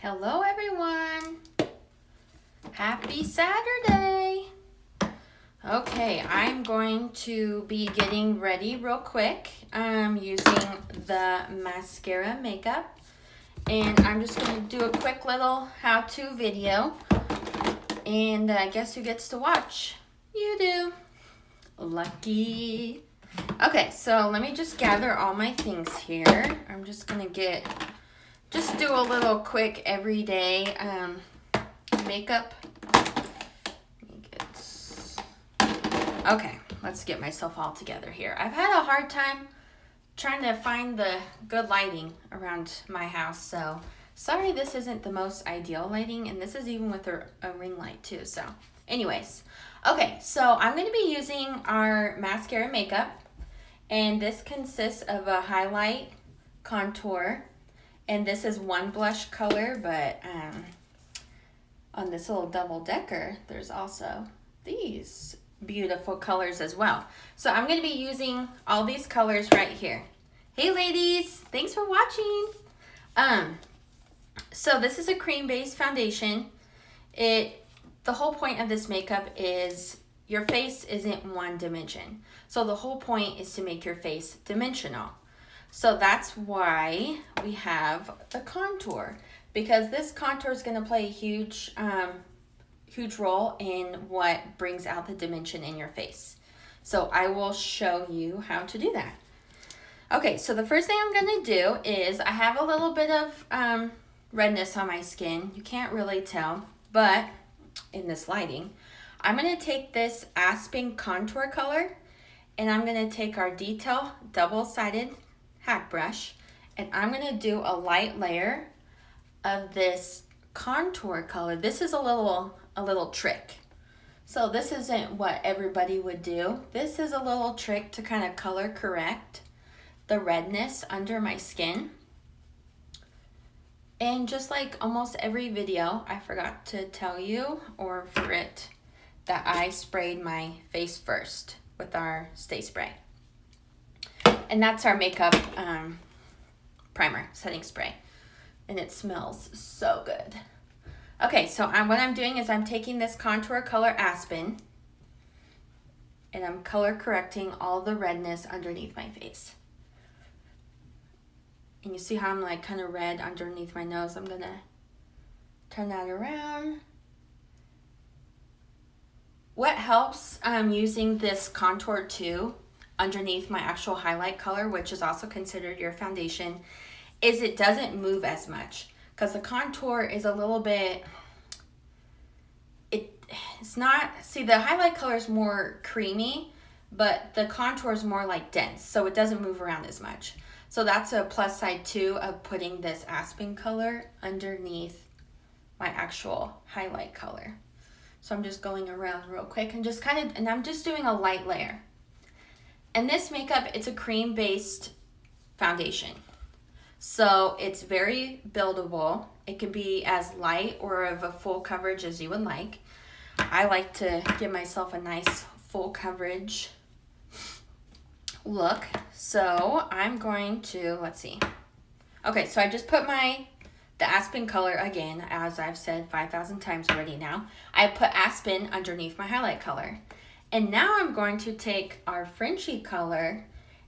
Hello everyone! Happy Saturday! Okay, I'm going to be getting ready real quick. I'm using the mascara makeup and I'm just going to do a quick little how-to video, and guess who gets to watch? You do! Lucky! Okay, so let me just gather all my things here. I'm just going to just do a little quick everyday makeup. Okay, let's get myself all together here. I've had a hard time trying to find the good lighting around my house, so sorry this isn't the most ideal lighting, and this is even with a ring light too. So anyways, okay, so I'm going to be using our mascara makeup, and this consists of a highlight, contour, and this is one blush color, but on this little double decker, there's also these beautiful colors as well. So I'm going to be using all these colors right here. Hey ladies, thanks for watching. So this is a cream-based foundation. The whole point of this makeup is your face isn't one dimension. So the whole point is to make your face dimensional. So that's why we have the contour, because this contour is going to play a huge role in what brings out the dimension in your face. So I will show you how to do that. Okay, so the first thing I'm going to do is I have a little bit of redness on my skin. You can't really tell, but in this lighting, I'm going to take this Aspen contour color, and I'm going to take our Detail double-sided hack brush, and I'm going to do a light layer of this contour color. This is a little trick. So this isn't what everybody would do. This is a little trick to kind of color correct the redness under my skin. And just like almost every video, I forgot to tell you or forget that I sprayed my face first with our Stay Spray. And that's our makeup primer, setting spray. And it smells so good. Okay, so what I'm doing is I'm taking this contour color Aspen, and I'm color correcting all the redness underneath my face. And you see how I'm like kind of red underneath my nose? I'm gonna turn that around. What helps using this contour too underneath my actual highlight color, which is also considered your foundation, is it doesn't move as much, because the contour is a little bit, it's not, see, the highlight color is more creamy, but the contour is more like dense, so it doesn't move around as much. So that's a plus side too of putting this Aspen color underneath my actual highlight color. So I'm just going around real quick and just and I'm just doing a light layer. And this makeup, it's a cream-based foundation. So it's very buildable. It can be as light or of a full coverage as you would like. I like to give myself a nice full coverage look. So I'm going to, let's see. Okay, so I just put the Aspen color again, as I've said 5,000 times already now. I put Aspen underneath my highlight color. And now I'm going to take our Frenchy color,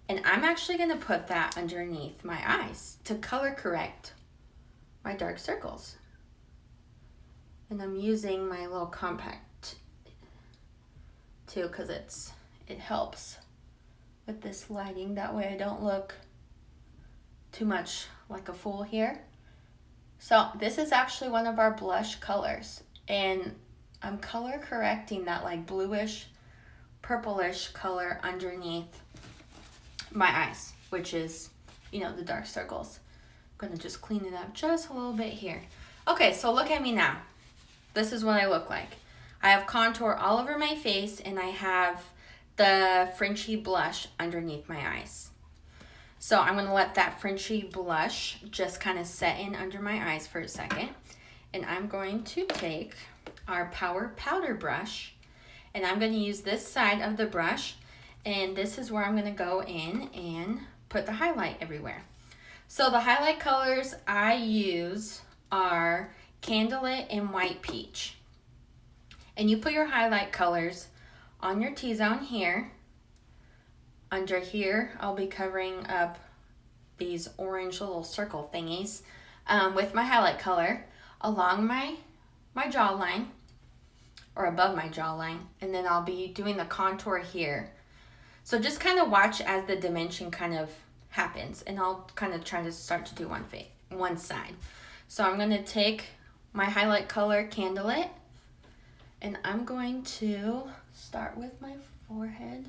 and I'm actually going to put that underneath my eyes to color correct my dark circles. And I'm using my little compact too, because it helps with this lighting. That way I don't look too much like a fool here. So this is actually one of our blush colors, and I'm color correcting that like bluish, purplish color underneath my eyes, which is, you know, the dark circles. I'm gonna just clean it up just a little bit here. Okay, so look at me now. This is what I look like. I have contour all over my face, and I have the Frenchy blush underneath my eyes. So I'm gonna let that Frenchy blush just kind of set in under my eyes for a second. And I'm going to take our Power Powder brush, and I'm gonna use this side of the brush, and this is where I'm gonna go in and put the highlight everywhere. So the highlight colors I use are Candlelit and White Peach. And you put your highlight colors on your T-zone here. Under here, I'll be covering up these orange little circle thingies with my highlight color along my jawline, or above my jawline, and then I'll be doing the contour here. So just kind of watch as the dimension kind of happens, and I'll kind of try to start to do one side. So I'm going to take my highlight color Candlelit, and I'm going to start with my forehead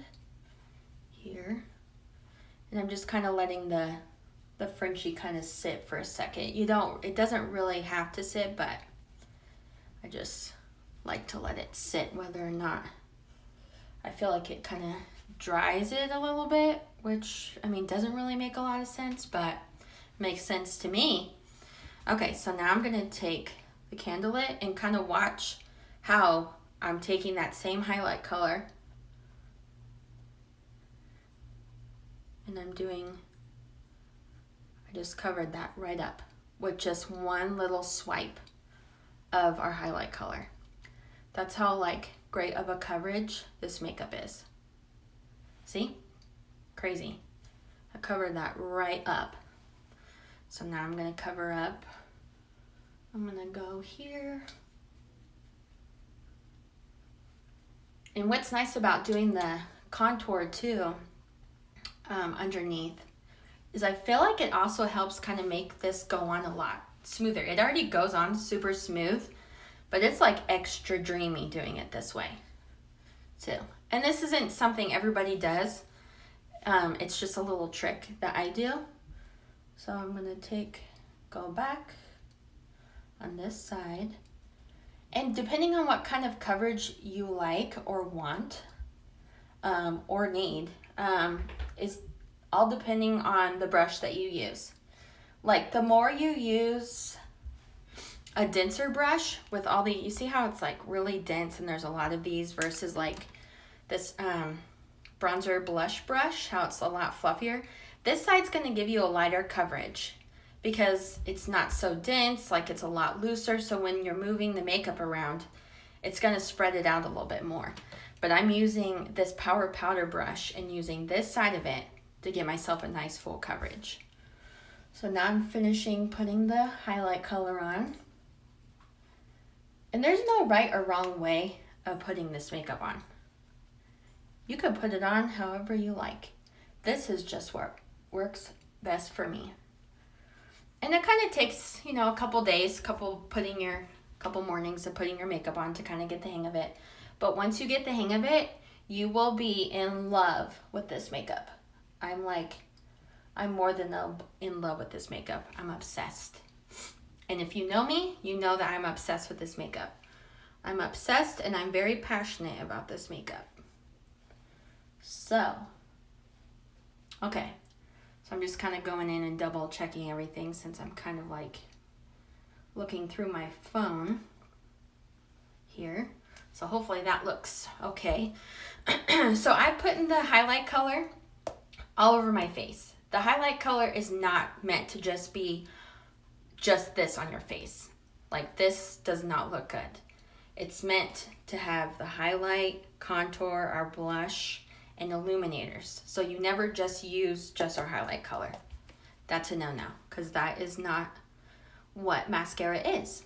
here, and I'm just kind of letting the Frenchie kind of sit for a second. It doesn't really have to sit, but I just like to let it sit, whether or not I feel like it kind of dries it a little bit, which, I mean, doesn't really make a lot of sense, but makes sense to me. Okay, so now I'm gonna take the Candlelit and kind of watch how I'm taking that same highlight color and I just covered that right up with just one little swipe of our highlight color. That's how like great of a coverage this makeup is. See? Crazy. I covered that right up. So now I'm gonna cover up. I'm gonna go here. And what's nice about doing the contour too, underneath, is I feel like it also helps kind of make this go on a lot smoother. It already goes on super smooth, but it's like extra dreamy doing it this way too. And this isn't something everybody does. It's just a little trick that I do. So I'm gonna go back on this side. And depending on what kind of coverage you like or want or need, is all depending on the brush that you use. Like the more you use a denser brush with all you see how it's like really dense and there's a lot of these versus like this bronzer blush brush, how it's a lot fluffier. This side's gonna give you a lighter coverage because it's not so dense, like it's a lot looser, so when you're moving the makeup around, it's gonna spread it out a little bit more. But I'm using this Power Powder brush and using this side of it to give myself a nice full coverage. So now I'm finishing putting the highlight color on. And there's no right or wrong way of putting this makeup on. You could put it on however you like. This is just what works best for me. And it kind of takes, a couple days, couple mornings of putting your makeup on to kind of get the hang of it. But once you get the hang of it, you will be in love with this makeup. I'm more than in love with this makeup. I'm obsessed. And if you know me, you know that I'm obsessed with this makeup. I'm obsessed and I'm very passionate about this makeup. So, okay. So I'm just kind of going in and double checking everything since I'm kind of like looking through my phone here. So hopefully that looks okay. So I put in the highlight color all over my face. The highlight color is not meant to just be just this on your face. Like this does not look good. It's meant to have the highlight, contour, our blush, and illuminators. So you never just use just our highlight color. That's a no-no, because that is not what mascara is.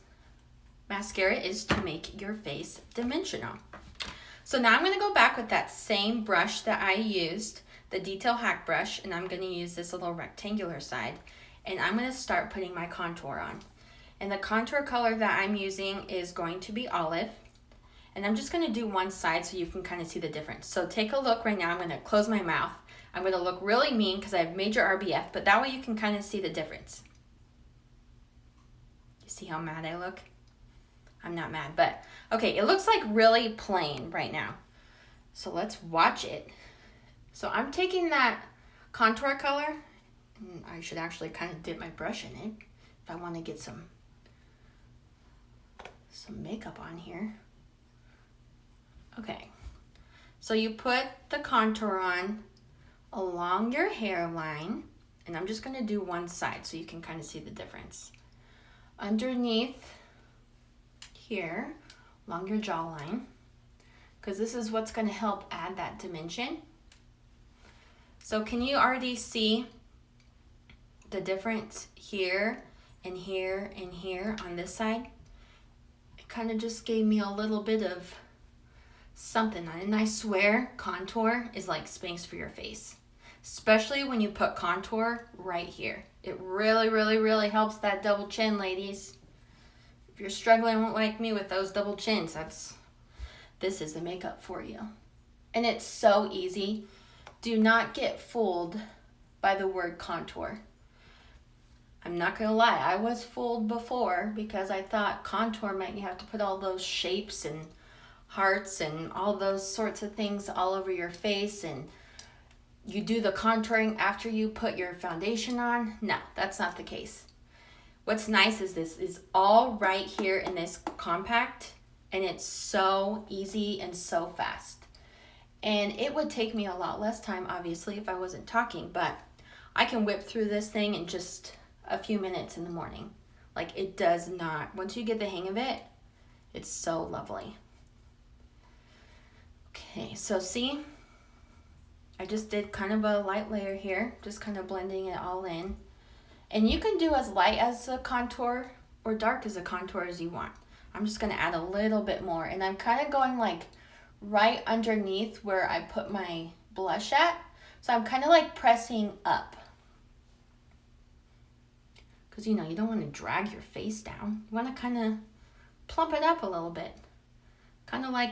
Mascara is to make your face dimensional. So now I'm gonna go back with that same brush that I used, the Detail Hack brush, and I'm gonna use this little rectangular side, and I'm gonna start putting my contour on. And the contour color that I'm using is going to be olive. And I'm just gonna do one side so you can kind of see the difference. So take a look right now. I'm gonna close my mouth. I'm gonna look really mean because I have major RBF, but that way you can kind of see the difference. You see how mad I look? I'm not mad, but okay, it looks like really plain right now. So let's watch it. So I'm taking that contour color, and I should actually kind of dip my brush in it if I want to get some makeup on here. Okay, so you put the contour on along your hairline, and I'm just gonna do one side so you can kind of see the difference. underneath here, along your jawline, because this is what's going to help add that dimension. So can you already see the difference here and here and here on this side? It kind of just gave me a little bit of something. And I swear contour is like Spanx for your face, especially when you put contour right here. It really, really, really helps that double chin, ladies. If you're struggling like me with those double chins, this is the makeup for you. And it's so easy. Do not get fooled by the word contour. I'm not gonna lie, I was fooled before because I thought contour meant you have to put all those shapes and hearts and all those sorts of things all over your face, and you do the contouring after you put your foundation on. No, that's not the case. What's nice is this is all right here in this compact, and it's so easy and so fast. And it would take me a lot less time, obviously, if I wasn't talking, but I can whip through this thing in just a few minutes in the morning. Like, it does not, once you get the hang of it, it's so lovely. Okay, so see, I just did kind of a light layer here, just kind of blending it all in. And you can do as light as a contour or dark as a contour as you want. I'm just gonna add a little bit more, and I'm kind of going like right underneath where I put my blush at. So I'm kind of like pressing up. Because, you know, you don't want to drag your face down. You want to kind of plump it up a little bit. Kind of like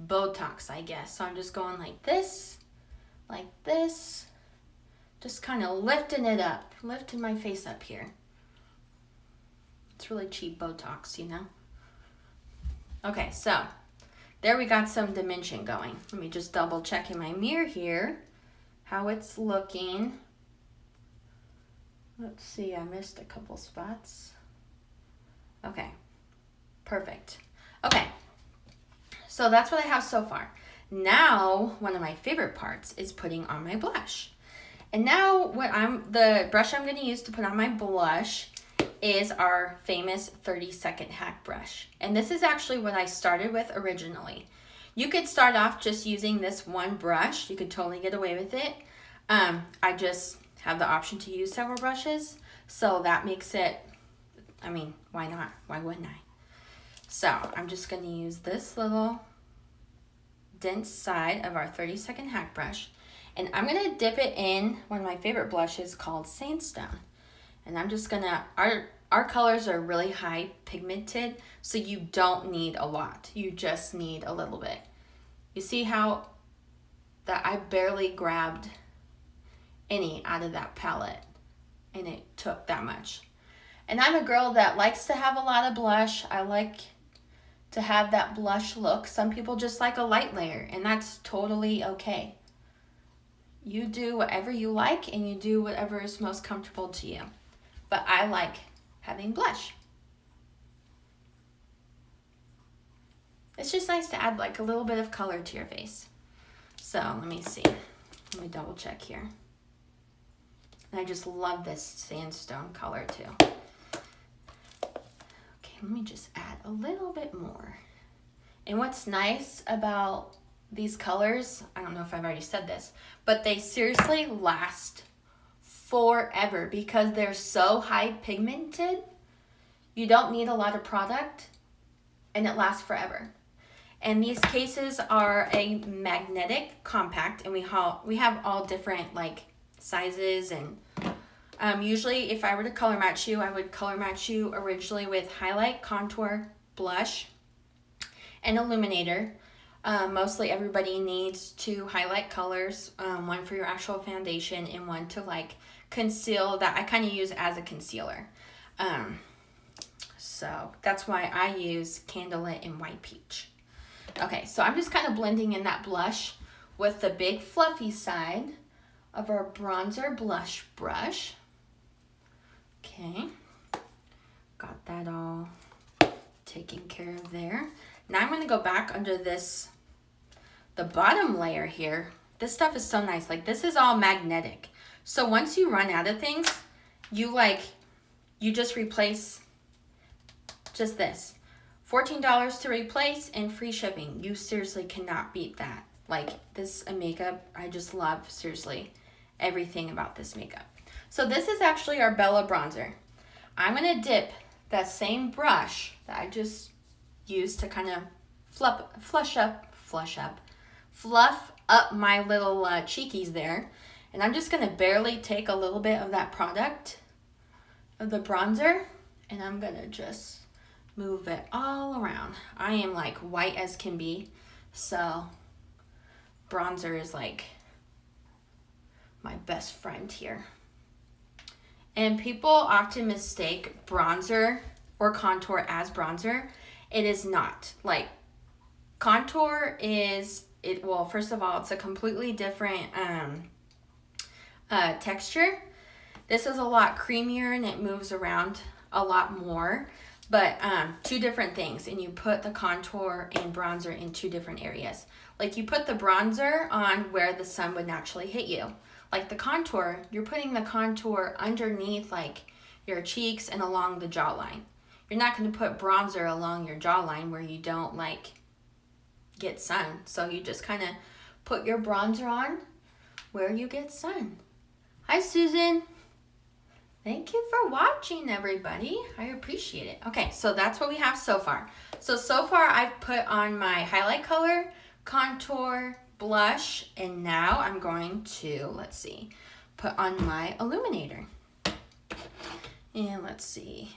Botox, I guess. So I'm just going like this, just kind of lifting it up, lifting my face up here. It's really cheap Botox, you know. Okay, so there we got some dimension going. Let me just double check in my mirror here how it's looking. Let's see, I missed a couple spots. Okay, perfect. Okay, so that's what I have so far. Now, one of my favorite parts is putting on my blush. And now the brush I'm gonna use to put on my blush is our famous 30-second hack brush. And this is actually what I started with originally. You could start off just using this one brush. You could totally get away with it. I just have the option to use several brushes, so that makes it, I mean, why not? Why wouldn't I? So I'm just gonna use this little dense side of our 30-second hack brush, and I'm gonna dip it in one of my favorite blushes called Sandstone. And I'm just gonna, our colors are really high pigmented, so you don't need a lot. You just need a little bit. You see how that I barely grabbed any out of that palette, and it took that much. And I'm a girl that likes to have a lot of blush. I like to have that blush look. Some people just like a light layer, and that's totally okay. You do whatever you like, and you do whatever is most comfortable to you. But I like having blush. It's just nice to add like a little bit of color to your face. So let me see. Let me double check here. And I just love this sandstone color too. Okay, let me just add a little bit more. And what's nice about these colors, I don't know if I've already said this, but they seriously last forever because they're so high pigmented. You don't need a lot of product, and it lasts forever. And these cases are a magnetic compact, and we have all different like sizes, and usually if I were to color match you, I would color match you originally with highlight, contour, blush, and illuminator. Mostly everybody needs 2 highlight colors, one for your actual foundation and one to like conceal, that I kind of use as a concealer. So that's why I use Candlelit and White Peach. Okay, so I'm just kind of blending in that blush with the big fluffy side of our bronzer blush brush. Okay, got that all taken care of there. Now I'm gonna go back under the bottom layer here. This stuff is so nice. Like, this is all magnetic. So once you run out of things, you just replace just this. $14 to replace and free shipping. You seriously cannot beat that. Like, this makeup, I just love, seriously, everything about this makeup. So this is actually our Bella bronzer. I'm going to dip that same brush that I just used to kind of fluff up my little cheekies there. And I'm just going to barely take a little bit of that product, of the bronzer, and I'm going to just move it all around. I am like white as can be, so bronzer is like my best friend here. And people often mistake bronzer or contour as bronzer. It is not. Like, contour is, well, first of all, it's a completely different texture. This is a lot creamier and it moves around a lot more. But two different things, and you put the contour and bronzer in two different areas. Like, you put the bronzer on where the sun would naturally hit you. Like the contour, you're putting the contour underneath like your cheeks and along the jawline. You're not going to put bronzer along your jawline where you don't like get sun. So you just kind of put your bronzer on where you get sun. Hi, Susan. Thank you for watching, everybody. I appreciate it. Okay, so that's what we have so far. So far I've put on my highlight color, contour, blush, and now I'm going to, let's see, put on my illuminator. And let's see,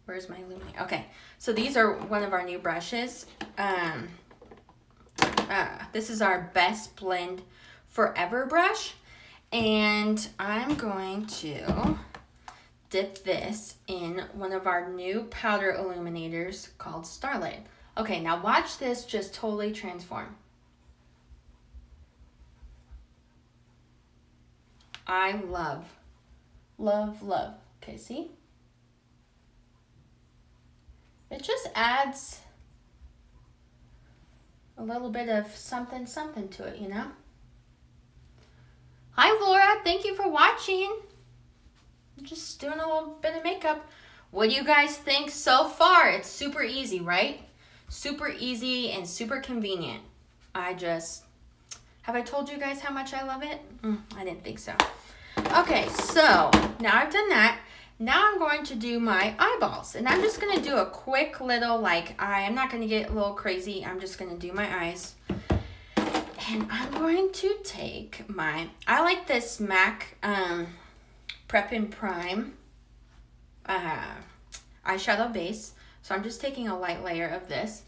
where's my illuminator? Okay, so these are one of our new brushes. This is our Best Blend Forever brush. And I'm going to dip this in one of our new powder illuminators called Starlight. Okay, now watch this just totally transform. I love, love, love. Okay, see? It just adds a little bit of something, something to it, you know? Hi, Laura. Thank you for watching. I'm just doing a little bit of makeup. What do you guys think so far? It's super easy, right? Super easy and super convenient. Have I told you guys how much I love it? I didn't think so. Okay, so now I've done that. Now I'm going to do my eyeballs. And I'm just going to do a quick little, I'm not going to get a little crazy. I'm just going to do my eyes. And I'm going to take I like this MAC Prep and Prime eyeshadow base. So I'm just taking a light layer of this.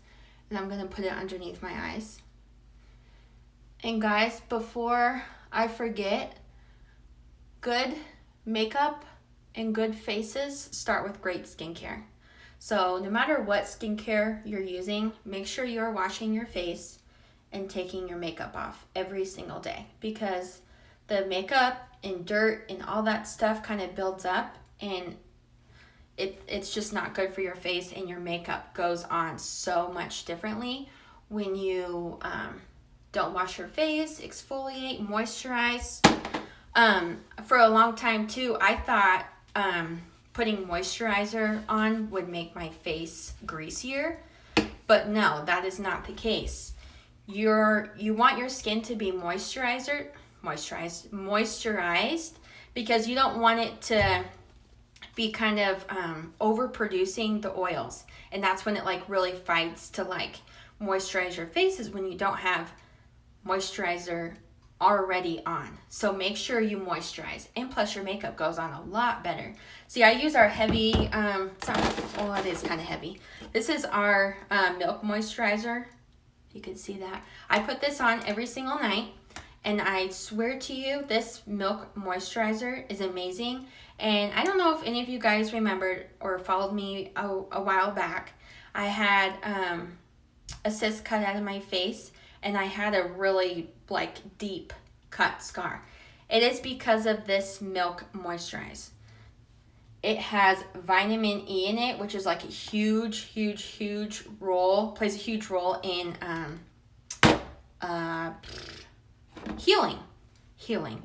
And I'm going to put it underneath my eyes. And guys, before I forget, good makeup and good faces start with great skincare. So no matter what skincare you're using, make sure you're washing your face and taking your makeup off every single day, because the makeup and dirt and all that stuff kind of builds up, and it's just not good for your face, and your makeup goes on so much differently when you don't wash your face, exfoliate, moisturize. For a long time too, I thought putting moisturizer on would make my face greasier, but no, that is not the case. You want your skin to be moisturized because you don't want it to be kind of overproducing the oils, and that's when it really fights to moisturize your face, is when you don't have moisturizer already on. So make sure you moisturize, and plus your makeup goes on a lot better. See, I use our heavy, it is kind of heavy. This is our Milk Moisturizer. You can see that. I put this on every single night, and I swear to you, this Milk Moisturizer is amazing. And I don't know if any of you guys remembered or followed me a while back. I had a cyst cut out of my face, and I had a really deep cut scar. It is because of this Milk Moisturize. It has vitamin E in it, which is a huge role, plays a huge role in healing,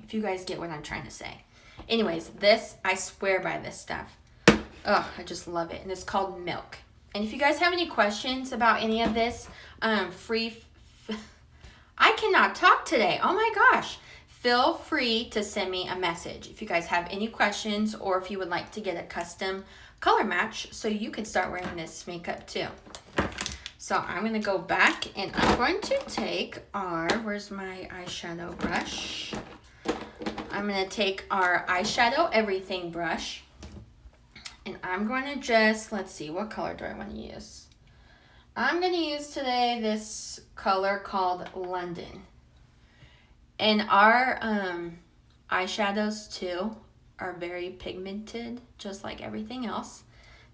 if you guys get what I'm trying to say. Anyways, I swear by this stuff. Oh, I just love it. And it's called Milk. And if you guys have any questions about any of this, I cannot talk today. Oh my gosh. Feel free to send me a message if you guys have any questions or if you would like to get a custom color match so you can start wearing this makeup too. So I'm going to go back and I'm going to take where's my eyeshadow brush? I'm going to take our eyeshadow everything brush and I'm going to just, let's see, what color do I want to use? I'm going to use today this color called London. And our eyeshadows too are very pigmented, just like everything else.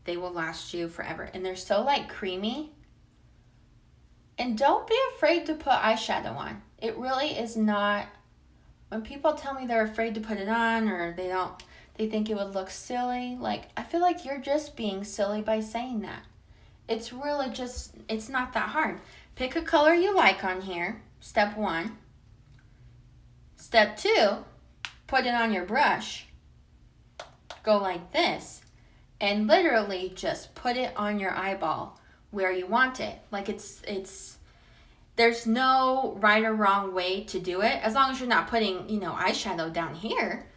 They will last you forever. And they're so like creamy. And don't be afraid to put eyeshadow on. It really is not, when people tell me they're afraid to put it on or they think it would look silly, like I feel like you're just being silly by saying that. It's really just, it's not that hard. Pick a color you like on here, step 1. Step 2, put it on your brush. Go like this and literally just put it on your eyeball where you want it. Like there's no right or wrong way to do it as long as you're not putting, eyeshadow down here.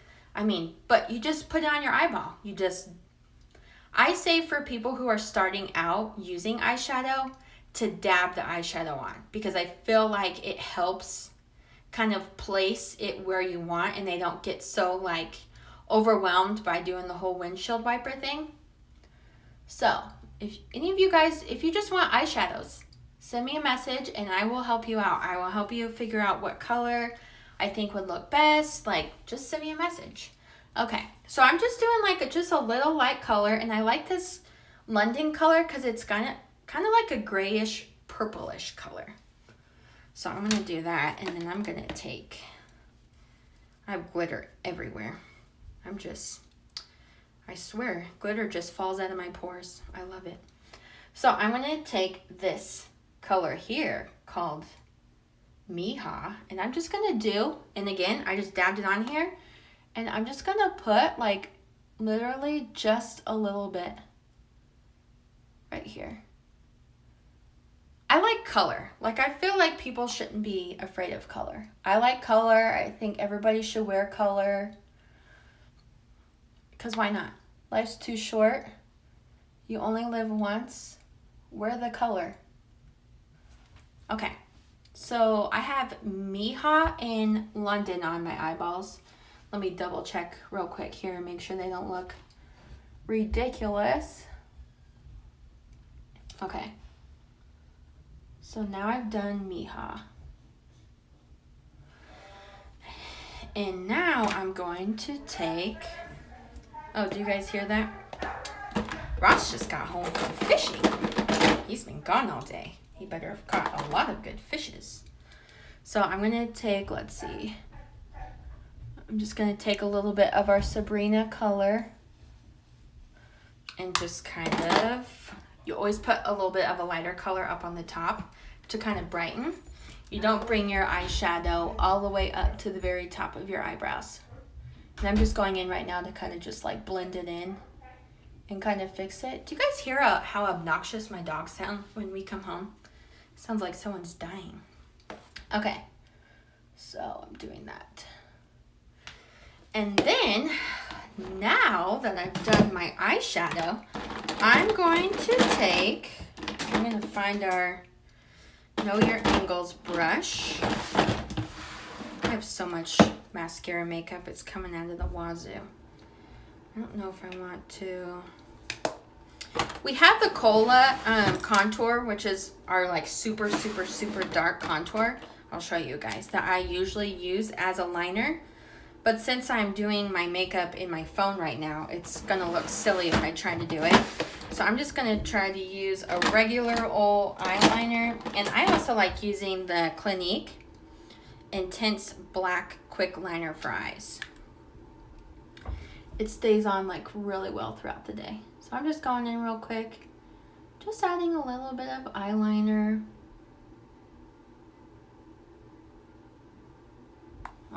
But you just put it on your eyeball. I say for people who are starting out using eyeshadow to dab the eyeshadow on because I feel like it helps kind of place it where you want and they don't get so like overwhelmed by doing the whole windshield wiper thing. So if any of you guys, if you just want eyeshadows, send me a message and I will help you out. I will help you figure out what color I think would look best. Like, just send me a message. Okay, so I'm just doing like just a little light color and I like this London color because it's kind of like a grayish purplish color. So I'm going to do that, and then I'm going to I have glitter everywhere. I swear, glitter just falls out of my pores. I love it. So I'm going to take this color here called Mija, and I'm just going to and again, I just dabbed it on here, and I'm just going to put like literally just a little bit right here. I like color. Like, I feel like people shouldn't be afraid of color. I like color. I think everybody should wear color. Because why not? Life's too short. You only live once. Wear the color. Okay. So I have Mija and London on my eyeballs. Let me double check real quick here and make sure they don't look ridiculous. Okay. So now I've done Mija. And now I'm going to take, oh, do you guys hear that? Ross just got home from fishing. He's been gone all day. He better have caught a lot of good fishes. So I'm going to take, let's see. I'm just going to take a little bit of our Sabrina color and just kind of, you always put a little bit of a lighter color up on the top to kind of brighten. You don't bring your eyeshadow all the way up to the very top of your eyebrows. And I'm just going in right now to kind of just like blend it in and kind of fix it. Do you guys hear how obnoxious my dogs sound when we come home? Sounds like someone's dying. Okay, so I'm doing that. And then, now that I've done my eyeshadow, I'm going to find our Know Your Angles brush. I have so much mascara makeup, it's coming out of the wazoo. I don't know if I want to. We have the Cola contour, which is our like super, super, super dark contour. I'll show you guys that I usually use as a liner. But since I'm doing my makeup in my phone right now, it's gonna look silly if I try to do it. So I'm just gonna try to use a regular old eyeliner. And I also like using the Clinique Intense Black Quick Liner for eyes. It stays on like really well throughout the day. So I'm just going in real quick, just adding a little bit of eyeliner.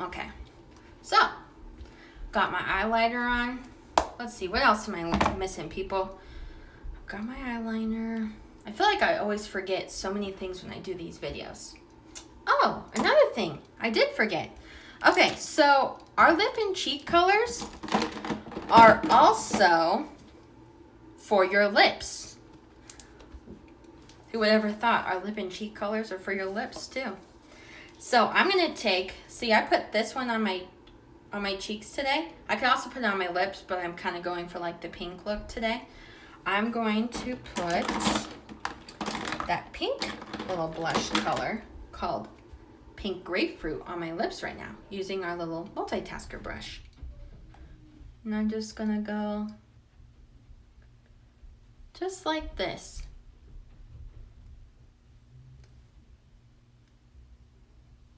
Okay, so got my eyeliner on. Let's see, what else am I missing, people? got my eyeliner. I feel like I always forget so many things when I do these videos. Oh, another thing I did forget. Okay, so our lip and cheek colors are also for your lips. Who would ever thought our lip and cheek colors are for your lips too? So I'm gonna take, see, I put this one on my cheeks today. I can also put it on my lips, but I'm kind of going for like the pink look today. I'm going to put that pink little blush color called Pink Grapefruit on my lips right now using our little multitasker brush. And I'm just gonna go just like this.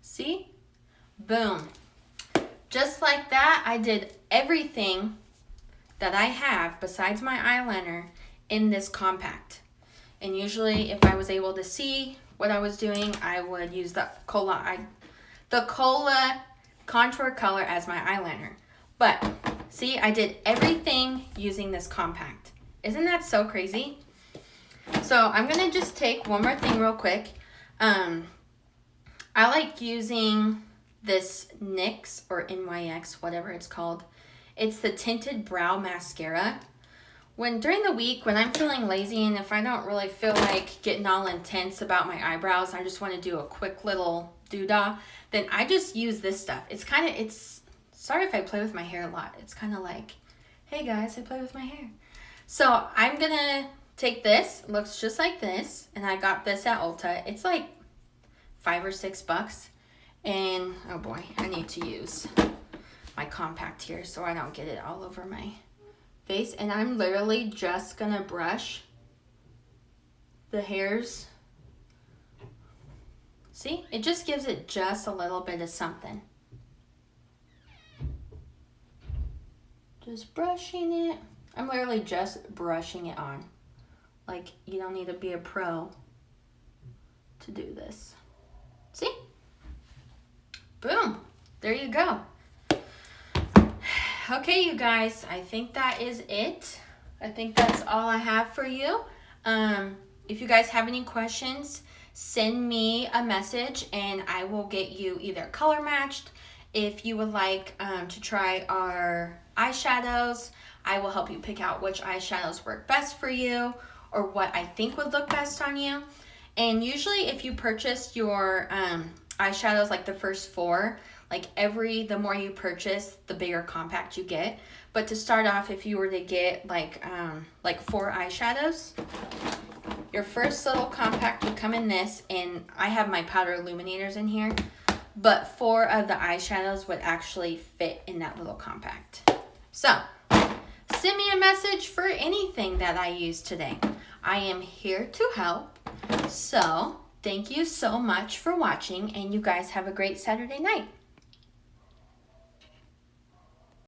See? Boom. Just like that, I did everything that I have besides my eyeliner in this compact. And usually if I was able to see what I was doing, I would use the Cola contour color as my eyeliner. But see, I did everything using this compact. Isn't that so crazy? So I'm gonna just take one more thing real quick. I like using this NYX or NYX, whatever it's called. It's the Tinted Brow Mascara. During the week, when I'm feeling lazy and if I don't really feel like getting all intense about my eyebrows, I just want to do a quick little doodah, then I just use this stuff. Sorry if I play with my hair a lot. It's kind of like, hey guys, I play with my hair. So I'm going to take this, it looks just like this, and I got this at Ulta. It's like $5 or $6. And oh boy, I need to use my compact here so I don't get it all over my face. And I'm literally just gonna brush the hairs. See, it just gives it just a little bit of something. Just brushing it. I'm literally just brushing it on. Like, you don't need to be a pro to do this. See? Boom. There you go. Okay, you guys, I think that is it. I think that's all I have for you. If you guys have any questions, send me a message and I will get you either color matched. If you would like to try our eyeshadows, I will help you pick out which eyeshadows work best for you or what I think would look best on you. And usually if you purchase your eyeshadows, like the first 4, like the more you purchase, the bigger compact you get. But to start off, if you were to get like 4 eyeshadows, your first little compact would come in this, and I have my powder illuminators in here, but 4 of the eyeshadows would actually fit in that little compact. So send me a message for anything that I use today. I am here to help. So thank you so much for watching, and you guys have a great Saturday night.